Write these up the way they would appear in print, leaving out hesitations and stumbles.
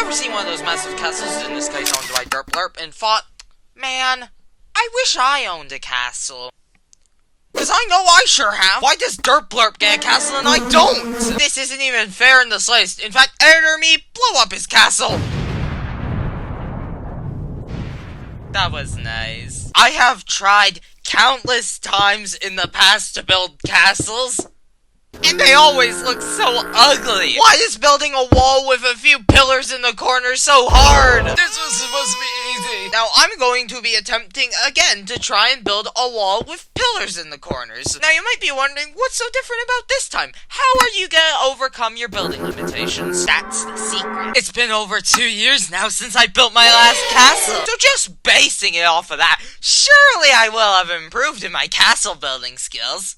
ever seen one of those massive castles, in this case owned by Derp Blurp, and thought, man, I wish I owned a castle? Cause I know I sure have. Why does Derp Blurp get a castle and I don't? This isn't even fair in the slightest. In fact, editor me, blow up his castle. That was nice. I have tried countless times in the past to build castles, and they always look so ugly. Why is building a wall with a few pillars in the corner so hard? This was supposed to be easy. Now I'm going to be attempting again to try and build a wall with pillars in the corners. Now you might be wondering, what's so different about this time? How are you gonna overcome your building limitations? That's the secret. It's been over 2 years now since I built my last castle. So just basing it off of that, surely I will have improved in my castle building skills.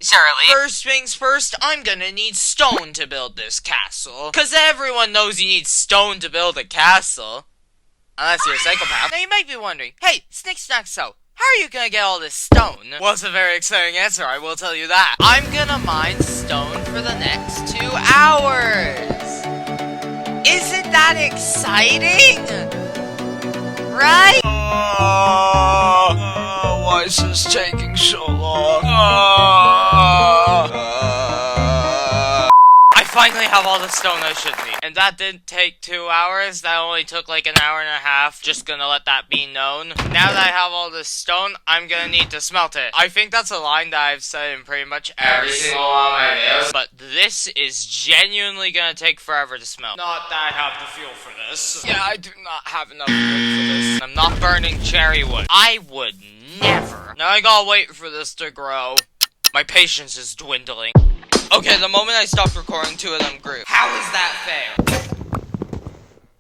Surely. First things first, I'm gonna need stone to build this castle. Cause everyone knows you need stone to build a castle. Unless you're a psychopath. Now you might be wondering, hey, Snick Snack So, how are you gonna get all this stone? Well, it's a very exciting answer, I will tell you that. I'm gonna mine stone for the next 2 hours. Isn't that exciting? Right? Why is this taking so long? I finally have all the stone I should need. And that didn't take 2 hours, that only took like an hour and a half. Just gonna let that be known. Now that I have all this stone, I'm gonna need to smelt it. I think that's a line that I've said in pretty much every single one of my videos. But this is genuinely gonna take forever to smelt. Not that I have the fuel for this. Yeah, I do not have enough wood for this. I'm not burning cherry wood. I would never. Now I gotta wait for this to grow. My patience is dwindling. Okay, the moment I stopped recording, 2 of them grew. How is that fair?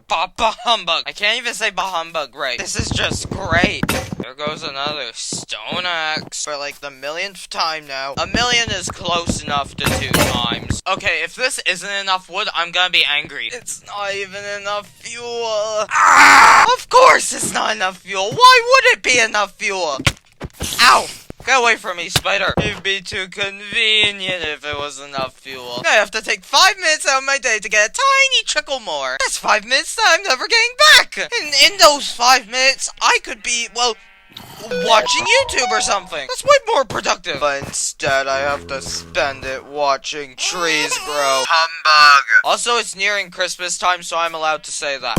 Bah humbug. I can't even say bah humbug right. This is just great. There goes another stone axe. For like the millionth time now. 1,000,000 is close enough to 2 times. Okay, if this isn't enough wood, I'm gonna be angry. It's not even enough fuel. Ah! Of course it's not enough fuel. Why would it be enough fuel? Ow! Get away from me, spider. It'd be too convenient if it was enough fuel. I have to take 5 minutes out of my day to get a tiny trickle more. That's 5 minutes that I'm never getting back. And in those 5 minutes, I could be, well, watching YouTube or something. That's way more productive. But instead, I have to spend it watching trees grow. Humbug. Also, it's nearing Christmas time, so I'm allowed to say that.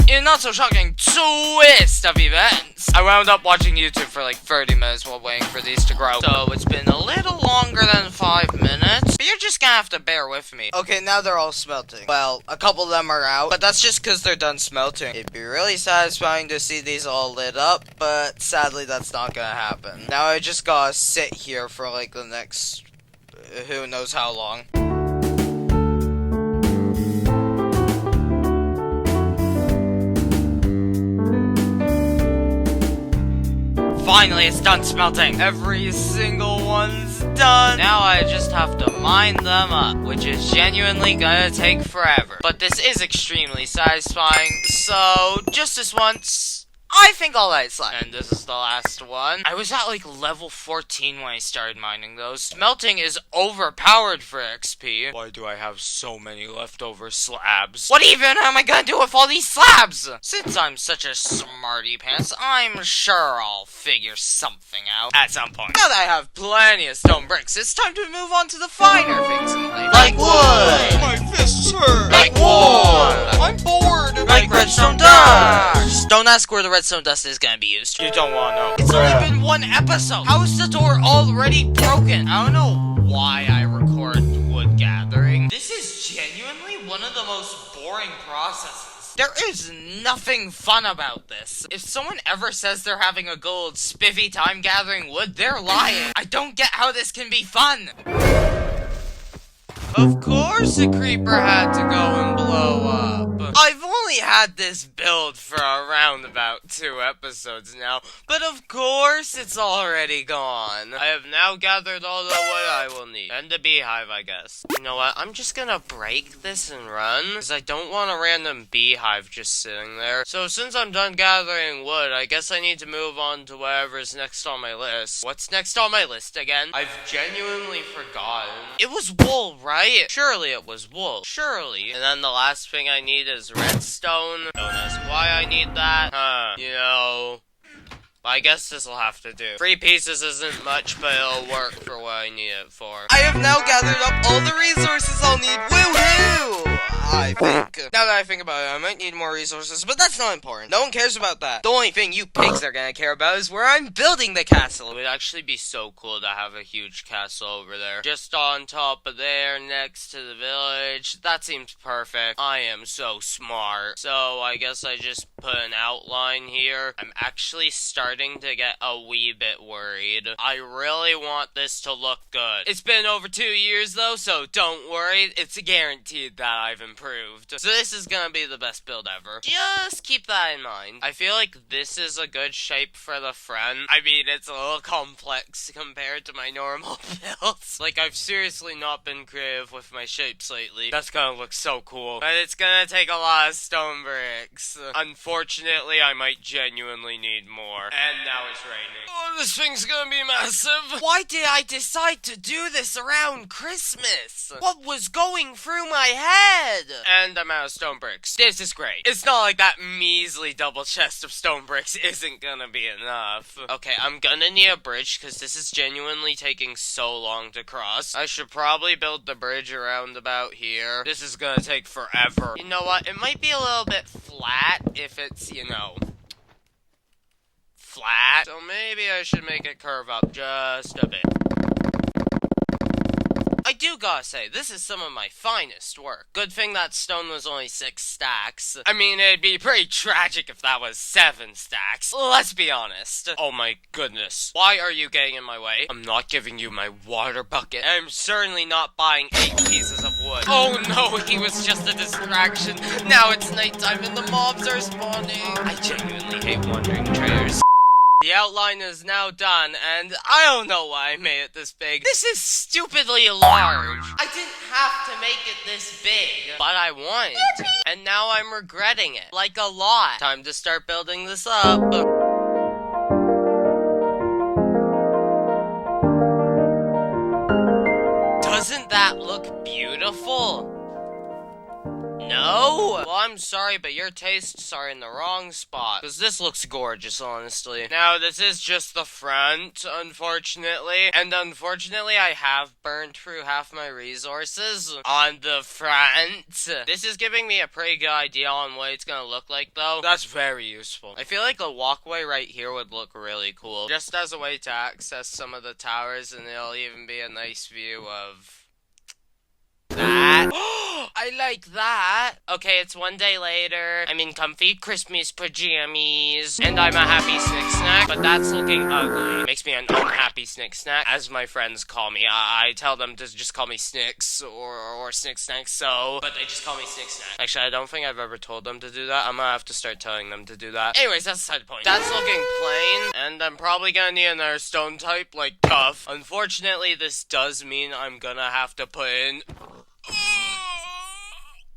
In a not-so-shocking twist of events, I wound up watching YouTube for like 30 minutes while waiting for these to grow. So it's been a little longer than 5 minutes, but you're just gonna have to bear with me. Okay, now they're all smelting. Well, a couple of them are out, but that's just because they're done smelting. It'd be really satisfying to see these all lit up, but sadly that's not gonna happen. Now I just gotta sit here for like the next, who knows how long. Finally, it's done smelting. Every single one's done. Now I just have to mine them up, which is genuinely gonna take forever. But this is extremely satisfying, so just this once, I think I'll let it slide. And this is the last one. I was at like level 14 when I started mining those. Smelting is overpowered for XP. Why do I have so many leftover slabs? What even am I gonna do with all these slabs? Since I'm such a smarty pants, I'm sure I'll figure something out at some point. Now that I have plenty of stone bricks, it's time to move on to the finer things in life. Like wood! My fists hurt! Like wood! I'm bored! Like redstone dust! Don't ask where the redstone dust is gonna be used. You don't wanna know. It's only been 1 episode. How is the door already broken? I don't know why I record wood gathering. This is genuinely one of the most boring processes. There is nothing fun about this. If someone ever says they're having a good old spiffy time gathering wood, they're lying. I don't get how this can be fun. Of course a creeper had to go and blow up. I've only only had this build for around about 2 episodes now, but of course it's already gone. I have now gathered all the wood I will need. And a beehive, I guess. You know what? I'm just gonna break this and run, because I don't want a random beehive just sitting there. So since I'm done gathering wood, I guess I need to move on to whatever's next on my list. What's next on my list again? I've genuinely forgotten. It was wool, right? Surely it was wool. Surely. And then the last thing I need is redstone. Don't ask why I need that. You know... I guess this'll have to do. 3 pieces isn't much, but it'll work for what I need it for. I have now gathered up all the resources I'll need. Woohoo! I think. Now that I think about it, I might need more resources, but that's not important. No one cares about that. The only thing you pigs are gonna care about is where I'm building the castle. It would actually be so cool to have a huge castle over there. Just on top of there, next to the village. That seems perfect. I am so smart. So I guess I just put an outline here. I'm actually starting to get a wee bit worried. I really want this to look good. It's been over 2 years though, so don't worry. It's guaranteed that I've improved. So this is gonna be the best build ever. Just keep that in mind. I feel like this is a good shape for the front. I mean, it's a little complex compared to my normal builds. Like, I've seriously not been creative with my shapes lately. That's gonna look so cool. But it's gonna take a lot of stone bricks. Unfortunately, I might genuinely need more. And now it's raining. Oh, this thing's gonna be massive. Why did I decide to do this around Christmas? What was going through my head? And I'm out of stone bricks. This is great. It's not like that measly double chest of stone bricks isn't gonna be enough. Okay, I'm gonna need a bridge because this is genuinely taking so long to cross. I should probably build the bridge around about here. This is gonna take forever. You know what? It might be a little bit flat if it's, you know, flat. So maybe I should make it curve up just a bit. I do gotta say, this is some of my finest work. Good thing that stone was only 6 stacks. I mean, it'd be pretty tragic if that was 7 stacks. Let's be honest. Oh my goodness. Why are you getting in my way? I'm not giving you my water bucket. I'm certainly not buying 8 pieces of wood. Oh no, he was just a distraction. Now it's nighttime and the mobs are spawning. I genuinely hate wandering traders. The outline is now done, and I don't know why I made it this big. This is stupidly large. I didn't have to make it this big, but I wanted to. And now I'm regretting it, like a lot. Time to start building this up. Doesn't that look beautiful? No? Well, I'm sorry, but your tastes are in the wrong spot. Because this looks gorgeous, honestly. Now, this is just the front, unfortunately. And unfortunately, I have burned through half my resources on the front. This is giving me a pretty good idea on what it's gonna look like, though. That's very useful. I feel like a walkway right here would look really cool. Just as a way to access some of the towers, and it'll even be a nice view of that. I like that. Okay, it's one day later. I'm in comfy Christmas pajamas. And I'm a happy Snick Snack, but that's looking ugly. Makes me an unhappy Snick Snack, as my friends call me. I tell them to just call me Snicks or Snick Snack, so. But they just call me Snick Snack. Actually, I don't think I've ever told them to do that. I'm gonna have to start telling them to do that. Anyways, that's the side point. That's looking plain, and I'm probably gonna need another stone type, like tough. Unfortunately, this does mean I'm gonna have to put in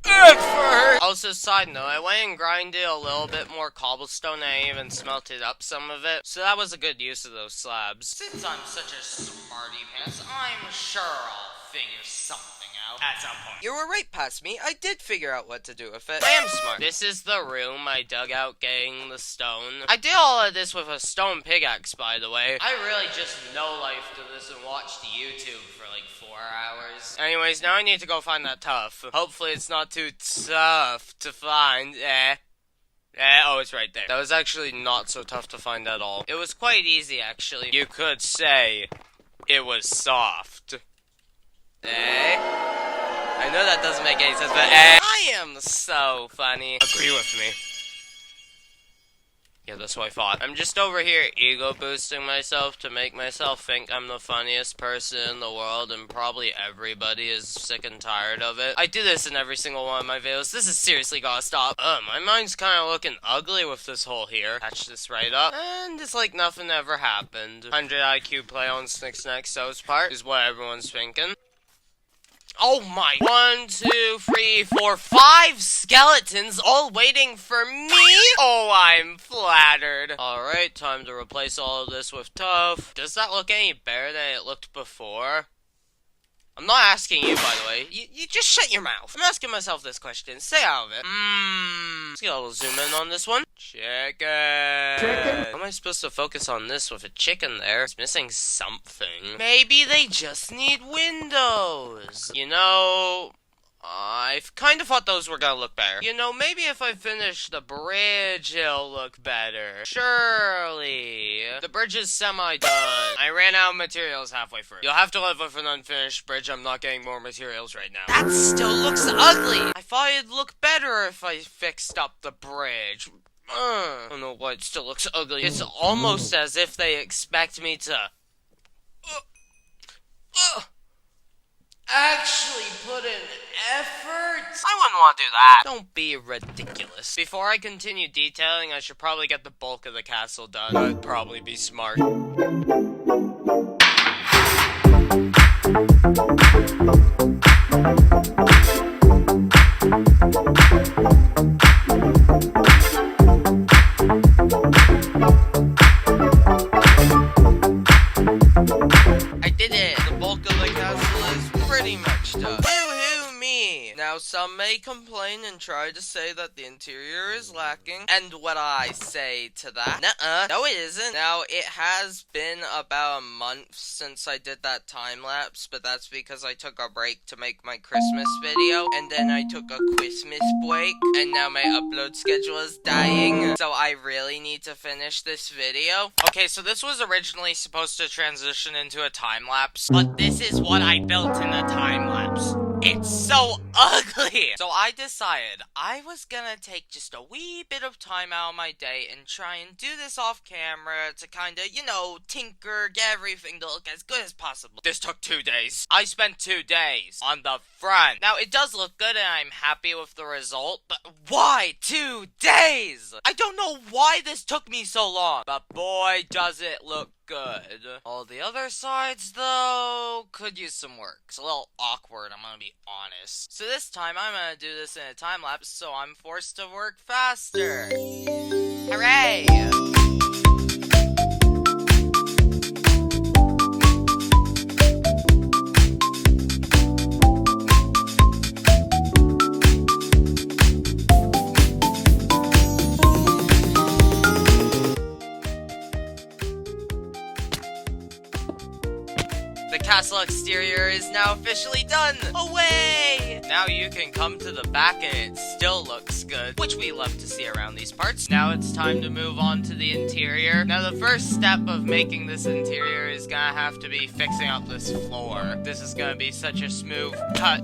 effort. Also, side note, I went and grinded a little bit more cobblestone and I even smelted up some of it. So that was a good use of those slabs. Since I'm such a smarty pants, I'm sure I'll figure something out at some point. You were right past me. I did figure out what to do with it. I am smart. This is the room I dug out getting the stone. I did all of this with a stone pickaxe, by the way. I really just no-life to this and watched YouTube for like 4 hours. Anyways, now I need to go find that tough. Hopefully it's not too tough to find. Oh, it's right there. That was actually not so tough to find at all. It was quite easy, actually. You could say it was soft. I know that doesn't make any sense, but I am so funny. Agree with me. Yeah, that's what I thought. I'm just over here ego boosting myself to make myself think I'm the funniest person in the world, and probably everybody is sick and tired of it. I do this in every single one of my videos. This is seriously gotta stop. My mind's kinda looking ugly with this hole here. Patch this right up, and it's like nothing ever happened. 100 IQ play on Snick's Next So's part is what everyone's thinking. Oh my, 1, 2, 3, 4, 5 skeletons all waiting for me? Oh, I'm flattered. Alright, time to replace all of this with tough. Does that look any better than it looked before? I'm not asking you, by the way. You just shut your mouth. I'm asking myself this question. Stay out of it. Let's get a little zoom in on this one. Chicken. How am I supposed to focus on this with a chicken there? It's missing something. Maybe they just need windows. You know, I kind of thought those were gonna look better. You know, maybe if I finish the bridge, it'll look better. Surely. The bridge is semi-done. I ran out of materials halfway through. You'll have to live with an unfinished bridge. I'm not getting more materials right now. That still looks ugly. I thought it'd look better if I fixed up the bridge. I don't know why it still looks ugly. It's almost as if they expect me to actually put in effort. I wouldn't want to do that. Don't be ridiculous. Before I continue detailing, I should probably get the bulk of the castle done. That'd probably be smart. I did it! The bulk of the castle is pretty much done. Woohoo me! Now some may complain and try to say that the interior is lacking, and what I say to that? Nuh-uh. No it isn't. Now it has been about a month since I did that time lapse, but that's because I took a break to make my Christmas video, and then I took a Christmas break, and now my upload schedule is dying, so I really need to finish this video. Okay, so this was originally supposed to transition into a time lapse, but this is what I built in a time lapse. It's so ugly! So I decided I was gonna take just a wee bit of time out of my day and try and do this off camera to kinda, you know, tinker, get everything to look as good as possible. This took 2 days. I spent 2 days on the front. Now, it does look good and I'm happy with the result, but why 2 days? I don't know why this took me so long, but boy, does it look good. All the other sides, though, could use some work. It's a little awkward, I'm gonna be honest. So this time, I'm gonna do this in a time lapse, so I'm forced to work faster. Hooray! The castle exterior is now officially done! Away! Now you can come to the back and it still looks good, which we love to see around these parts. Now it's time to move on to the interior. Now the first step of making this interior is gonna have to be fixing up this floor. This is gonna be such a smooth cut.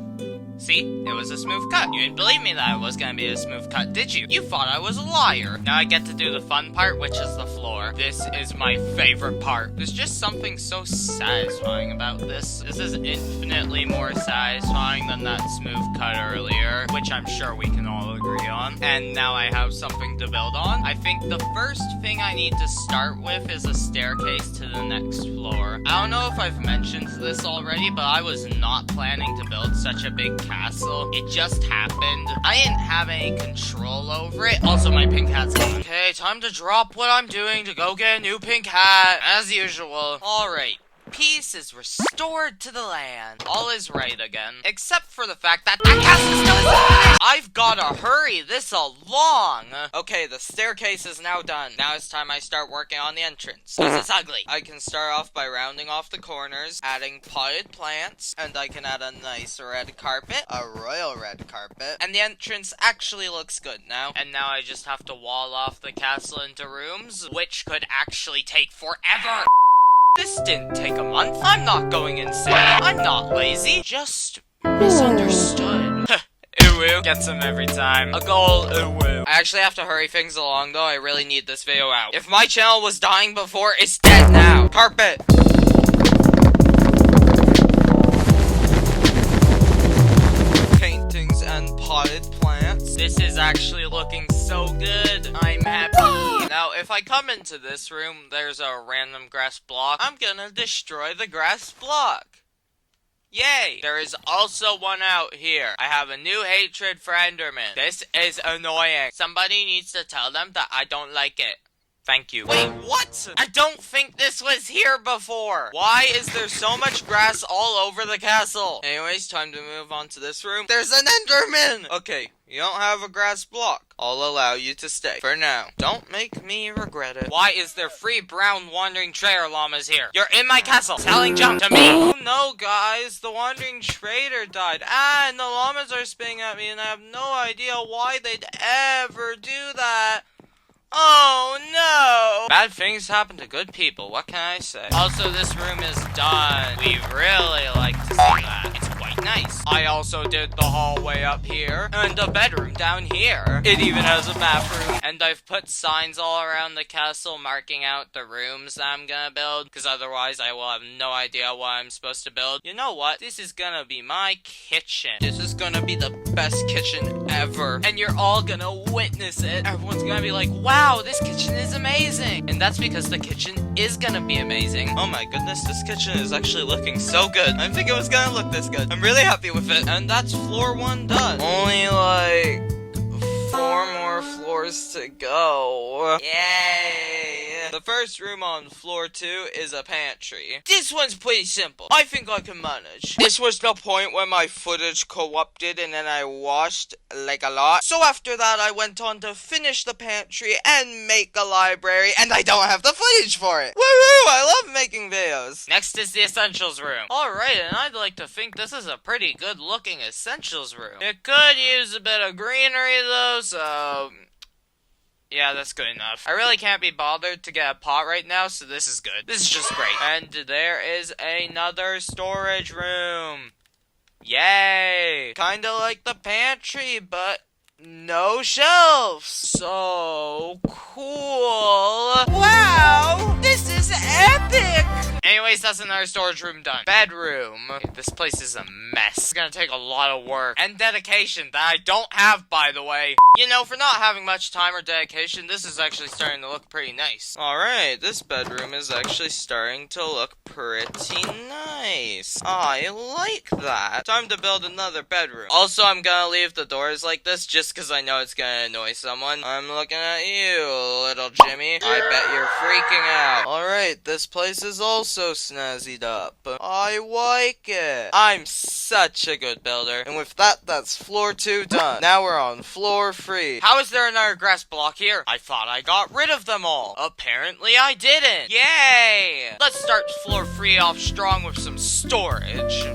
See? It was a smooth cut. You didn't believe me that it was gonna be a smooth cut, did you? You thought I was a liar. Now I get to do the fun part, which is the floor. This is my favorite part. There's just something so satisfying about this. This is infinitely more satisfying than that smooth cut earlier, which I'm sure we can all agree on. And now I have something to build on. I think the first thing I need to start with is a staircase to the next floor. I don't know if I've mentioned this already, but I was not planning to build such a big castle. It just happened. I didn't have any control over it. Also, my pink hat's gone. Okay, time to drop what I'm doing to go get a new pink hat, as usual. Alright. Peace is restored to the land. All is right again. Except for the fact that castle still isn't finished. I've gotta hurry this along. Okay, the staircase is now done. Now it's time I start working on the entrance. This is ugly. I can start off by rounding off the corners, adding potted plants, and I can add a nice red carpet, a royal red carpet, and the entrance actually looks good now. And now I just have to wall off the castle into rooms, which could actually take forever. This didn't take a month. I'm not going insane. I'm not lazy. Just misunderstood. It Uwu. Gets him every time. A goal, Uwu. I actually have to hurry things along though. I really need this video out. If my channel was dying before, it's dead now. Carpet. Paintings and potted plants. This is actually looking so good. I'm happy. Now, if I come into this room, there's a random grass block. I'm gonna destroy the grass block. Yay! There is also one out here. I have a new hatred for Enderman. This is annoying. Somebody needs to tell them that I don't like it. Thank you. Wait, what? I don't think this was here before. Why is there so much grass all over the castle? Anyways, time to move on to this room. There's an Enderman! Okay, you don't have a grass block. I'll allow you to stay. For now. Don't make me regret it. Why is there 3 brown wandering trader llamas here? You're in my castle. Telling jump to me. Oh no, guys. The wandering trader died. And the llamas are spitting at me and I have no idea why they'd ever do that. Oh no! Bad things happen to good people, what can I say? Also, this room is done. We really like to see that. It's quite nice. I also did the hallway up here, and a bedroom down here. It even has a bathroom. And I've put signs all around the castle marking out the rooms that I'm gonna build, because otherwise I will have no idea what I'm supposed to build. You know what? This is gonna be my kitchen. This is gonna be the best kitchen ever. And you're all gonna witness it. Everyone's gonna be like, wow, this kitchen is amazing. And that's because the kitchen is gonna be amazing. Oh my goodness, this kitchen is actually looking so good. I didn't think it was gonna look this good. I'm really happy with it. And that's floor 1 done. Only like 4 more floors to go. Yay! The first room on floor 2 is a pantry. This one's pretty simple. I think I can manage. This was the point where my footage co-opted and then I washed like a lot. So after that, I went on to finish the pantry and make a library, and I don't have the footage for it. Woohoo! I love making videos. Next is the essentials room. Alright, and I'd like to think this is a pretty good looking essentials room. It could use a bit of greenery though, so yeah, that's good enough. I really can't be bothered to get a pot right now, so this is good. This is just great. And there is another storage room. Yay! Kinda like the pantry, but no shelves. So cool. Wow! This is epic! Anyways, that's another storage room done. Bedroom. This place is a mess. It's gonna take a lot of work and dedication that I don't have, by the way. You know, for not having much time or dedication, this is actually starting to look pretty nice. Alright, this bedroom is actually starting to look pretty nice. I like that. Time to build another bedroom. Also, I'm gonna leave the doors like this just because I know it's gonna annoy someone. I'm looking at you, little Jimmy. I bet you're freaking out. Alright, this place is also snazzied up. I like it. I'm such a good builder. And with that, that's floor 2 done. Now we're on floor 3. How is there another grass block here? I thought I got rid of them all. Apparently I didn't. Yay! Let's start floor 3 off strong with some storage.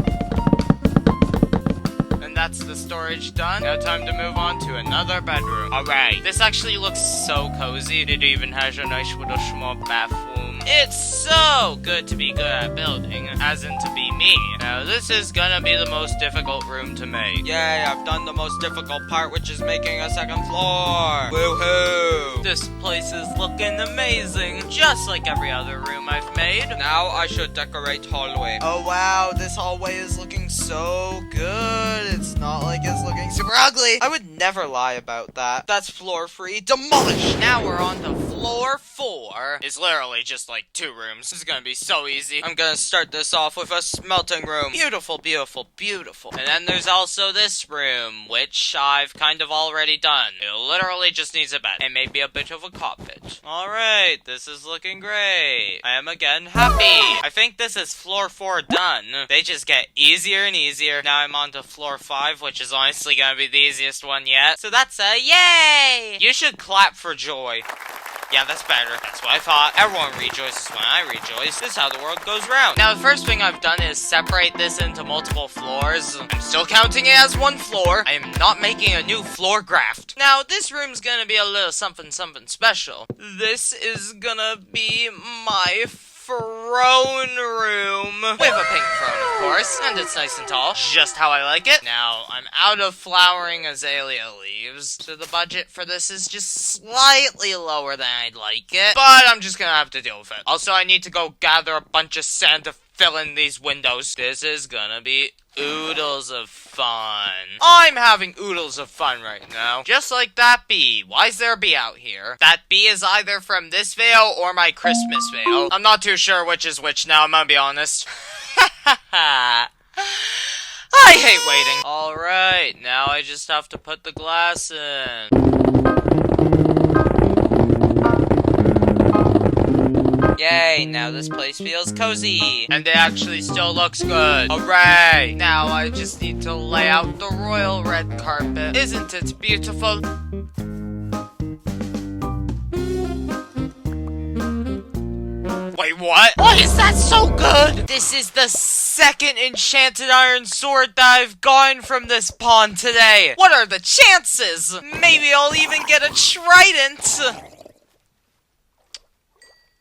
That's the storage done. Now time to move on to another bedroom. Alright, this actually looks so cozy. It even has a nice little small bathroom. It's so good to be good at building, as in to be me. Now this is gonna be the most difficult room to make. Yay, I've done the most difficult part, which is making a second floor. Woohoo! This place is looking amazing, just like every other room I've made. Now I should decorate hallway. Oh wow, this hallway is looking so good. It's not like it's looking super ugly. I would never lie about that. That's floor 3 demolished. Now we're on to floor 4. It's literally just like 2 rooms. This is gonna be so easy. I'm gonna start this off with a smelting room. Beautiful, beautiful, beautiful. And then there's also this room, which I've kind of already done. It literally just needs a bed and maybe a bit of a carpet. Alright, this is looking great. I am again happy. I think this is floor 4 done. They just get easier and easier. Now I'm on to floor 5, which is honestly gonna be the easiest one yet. So that's a yay! You should clap for joy. Yeah, that's better. That's what I thought. Everyone rejoices when I rejoice. This is how the world goes round. Now, the first thing I've done is separate this into multiple floors. I'm still counting it as 1 floor. I am not making a new floor graft. Now, this room's gonna be a little something special. This is gonna be my throne room. With a pink throne, of course. And it's nice and tall. Just how I like it. Now, I'm out of flowering azalea leaves. So the budget for this is just slightly lower than I'd like it. But I'm just gonna have to deal with it. Also, I need to go gather a bunch of sand to fill in these windows. This is gonna be oodles of fun. I'm having oodles of fun right now. Just like that bee. Why's there a bee out here? That bee is either from this veil or my Christmas veil. I'm not too sure which is which now, I'm gonna be honest. I hate waiting. Alright, now I just have to put the glass in. Yay, now this place feels cozy. And it actually still looks good. Hooray! Now I just need to lay out the royal red carpet. Isn't it beautiful? Wait, what? Why is that so good? This is the second enchanted iron sword that I've gotten from this pawn today. What are the chances? Maybe I'll even get a trident.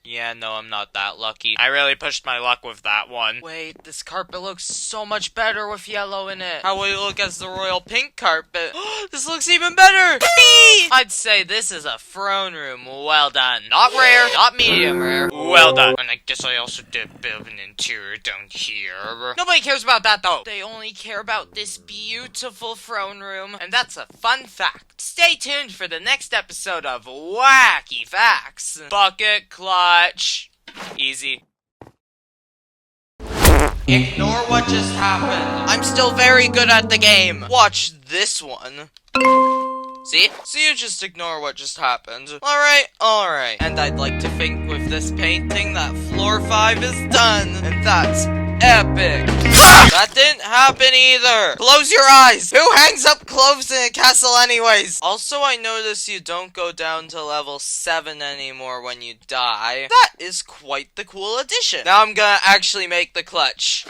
Yeah, no, I'm not that lucky. I really pushed my luck with that one. Wait, this carpet looks so much better with yellow in it. How will it look as the royal pink carpet? This looks even better! Bee! I'd say this is a throne room. Well done. Not rare, not medium rare. Well done. And I guess I also did build an interior down here. Nobody cares about that, though. They only care about this beautiful throne room. And that's a fun fact. Stay tuned for the next episode of Wacky Facts. Bucket clutch. Easy. Ignore what just happened. I'm still very good at the game. Watch this one. See? So you just ignore what just happened. Alright. And I'd like to think with this painting that floor 5 is done. And that's epic. That didn't happen either. Close your eyes. Who hangs up clothes in a castle anyways? Also, I notice you don't go down to level 7 anymore when you die. That is quite the cool addition. Now I'm gonna actually make the clutch.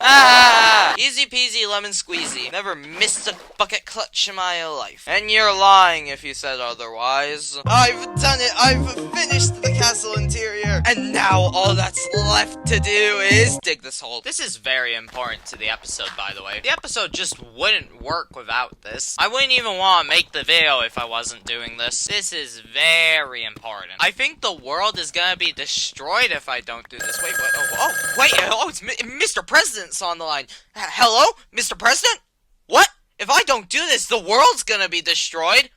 Ah! Easy peasy lemon squeezy. Never missed a bucket clutch in my life. And you're lying if you said otherwise. I've done it. I've finished the castle interior. And now all that's left to do is dig this hole. This is very important to the episode, by the way. The episode just wouldn't work without this. I wouldn't even want to make the video if I wasn't doing this. This is very important. I think the world is gonna be destroyed if I don't do this. Wait, it's Mr. President's on the line. Hello? Mr. President? What? If I don't do this, the world's gonna be destroyed?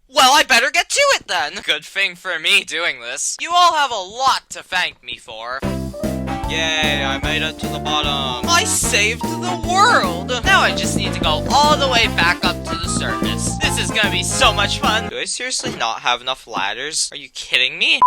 Well, I better get to it then. Good thing for me doing this. You all have a lot to thank me for. Yay, I made it to the bottom. I saved the world. Now I just need to go all the way back up to the surface. This is gonna be so much fun. Do I seriously not have enough ladders? Are you kidding me?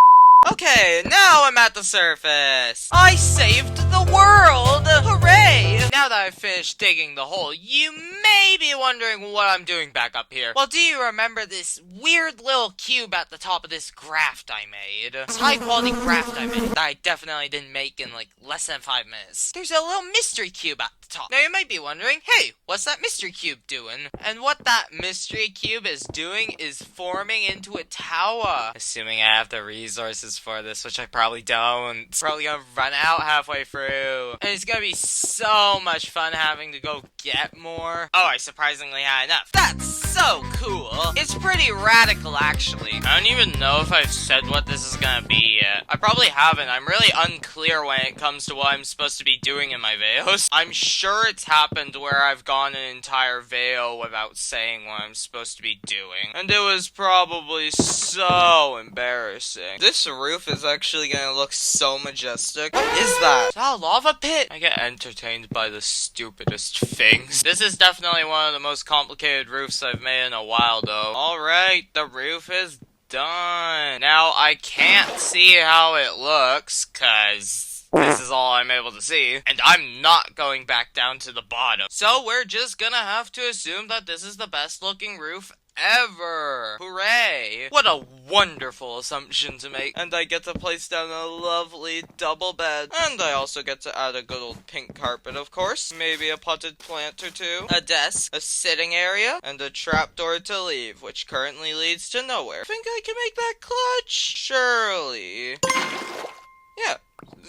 Okay, now I'm at the surface. I saved the world! Hooray! Now that I've finished digging the hole, you may be wondering what I'm doing back up here. Well, do you remember this weird little cube at the top of this graft I made? This high-quality graft I made that I definitely didn't make in like less than 5 minutes. There's a little mystery cube at the top. Now you might be wondering, hey, what's that mystery cube doing? And what that mystery cube is doing is forming into a tower. Assuming I have the resources for this, which I probably don't. Probably gonna run out halfway through. And it's gonna be so much fun having to go get more. Oh, I surprisingly had enough. That's so cool. It's pretty radical, actually. I don't even know if I've said what this is gonna be yet. I probably haven't. I'm really unclear when it comes to what I'm supposed to be doing in my videos. I'm sure it's happened where I've gone an entire video without saying what I'm supposed to be doing. And it was probably so embarrassing. This roof is actually gonna look so majestic. What is that? Is that a lava pit? I get entertained by the stupidest things. This is definitely one of the most complicated roofs I've made in a while, though. Alright, the roof is done. Now, I can't see how it looks, cause this is all I'm able to see, and I'm not going back down to the bottom. So we're just gonna have to assume that this is the best looking roof ever. Hooray. What a wonderful assumption to make. And I get to place down a lovely double bed. And I also get to add a good old pink carpet, of course. Maybe a potted plant or two. A desk, a sitting area, and a trapdoor to leave, which currently leads to nowhere. Think I can make that clutch? Surely. Yeah.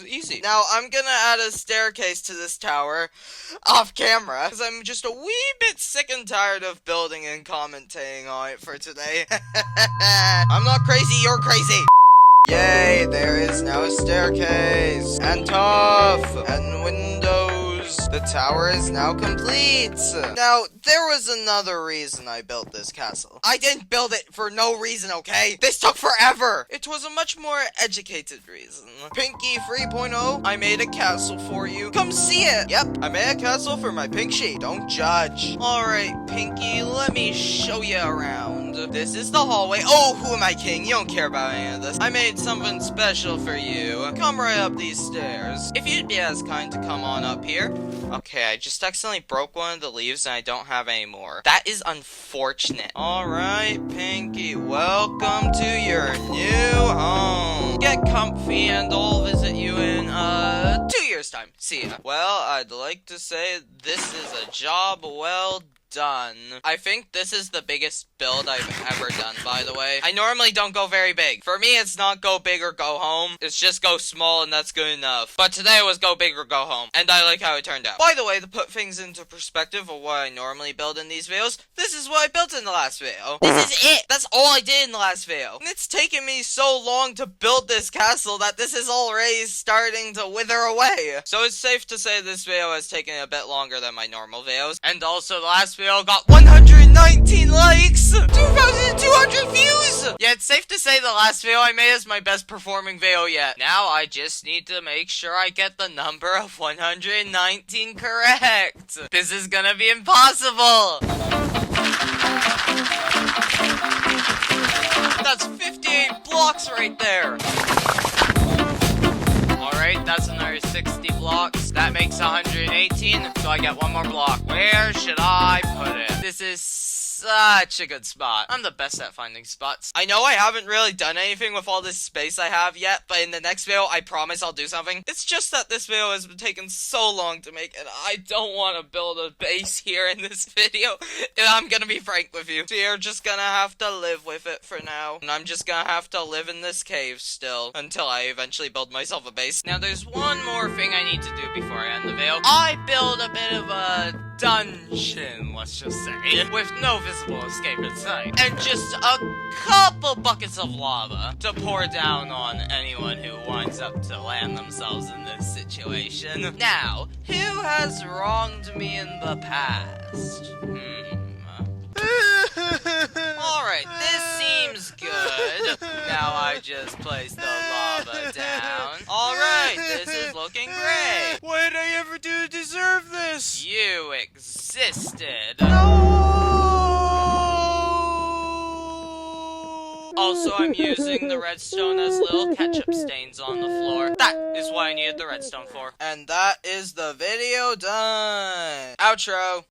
Easy. Now, I'm gonna add a staircase to this tower off camera because I'm just a wee bit sick and tired of building and commentating on it for today. I'm not crazy, you're crazy. Yay, there is now a staircase and tough and windows. The tower is now complete. Now, there was another reason I built this castle. I didn't build it for no reason, okay? This took forever. It was a much more educated reason. Pinky 3.0, I made a castle for you. Come see it. Yep, I made a castle for my pink sheep. Don't judge. Alright, Pinky, let me show you around. This is the hallway. Oh, who am I, king? You don't care about any of this. I made something special for you. Come right up these stairs. If you'd be as kind to come on up here. Okay, I just accidentally broke one of the leaves and I don't have any more. That is unfortunate. Alright, Pinky, welcome to your new home. Get comfy and I'll visit you in, 2 years' time. See ya. Well, I'd like to say this is a job well done. I think this is the biggest build I've ever done, by the way. I normally don't go very big. For me, it's not go big or go home. It's just go small and that's good enough. But today it was go big or go home. And I like how it turned out. By the way, to put things into perspective of what I normally build in these videos, this is what I built in the last video. This is it! That's all I did in the last video. And it's taken me so long to build this castle that this is already starting to wither away. So it's safe to say this video has taken a bit longer than my normal videos. And also the last video got 119 likes! 2,200 views! Yeah, it's safe to say the last video I made is my best performing video yet. Now I just need to make sure I get the number of 119 correct. This is gonna be impossible! That's 58 blocks right there! Alright, that's another 60 blocks. That makes 118, so I get one more block. Where should I put it? This is such a good spot. I'm the best at finding spots. I know I haven't really done anything with all this space I have yet, but in the next video, I promise I'll do something. It's just that this video has been taking so long to make, and I don't want to build a base here in this video. And I'm gonna be frank with you. So you're just gonna have to live with it for now. And I'm just gonna have to live in this cave still, until I eventually build myself a base. Now there's one more thing I need to do before I end the video. I build a bit of a dungeon, let's just say, with no visible escape in sight, and just a couple buckets of lava to pour down on anyone who winds up to land themselves in this situation. Now, who has wronged me in the past? Alright, this seems good. Now I just place the lava down. Alright, this is looking great. What did I ever do to deserve this? You existed. Also, I'm using the redstone as little ketchup stains on the floor. That is what I needed the redstone for. And that is the video done. Outro.